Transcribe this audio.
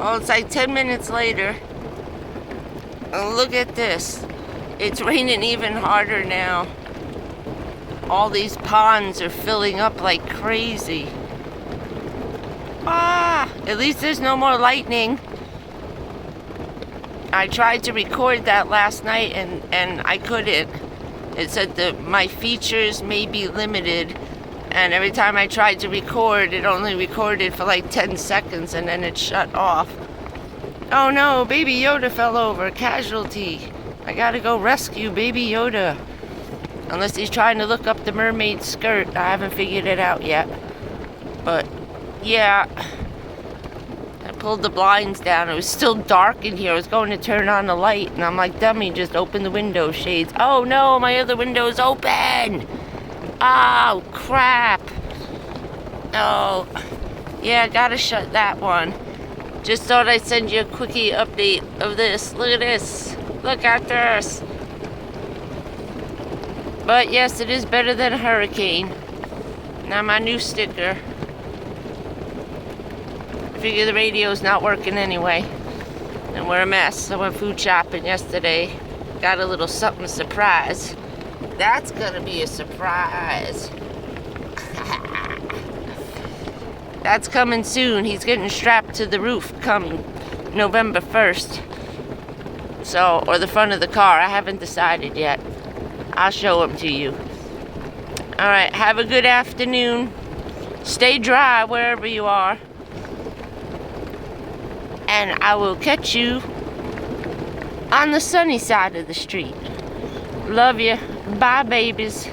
Oh, it's like 10 minutes later. Oh, look at this. It's raining even harder now. All these ponds are filling up like crazy. Ah, at least there's no more lightning. I tried to record that last night and I couldn't. It said that my features may be limited. And every time I tried to record, it only recorded for like 10 seconds and then it shut off. Oh no, Baby Yoda fell over. Casualty. I gotta go rescue Baby Yoda. Unless he's trying to look up the mermaid skirt. I haven't figured it out yet. But, yeah. I pulled the blinds down. It was still dark in here. I was going to turn on the light. And I'm like, dummy, just open the window shades. Oh no, my other window's open! Oh, crap. Oh, yeah, gotta shut that one. Just thought I'd send you a quickie update of this. Look at this. Look at this. But yes, it is better than a hurricane. Now my new sticker. I figure the radio's not working anyway. And we're a mess. I went food shopping yesterday. Got a little something surprise. That's gonna be a surprise. That's coming soon. He's getting strapped to the roof come November 1st. So, or the front of the car. I haven't decided yet. I'll show him to you. Alright, have a good afternoon. Stay dry wherever you are. And I will catch you on the sunny side of the street. Love you. Bye, babies.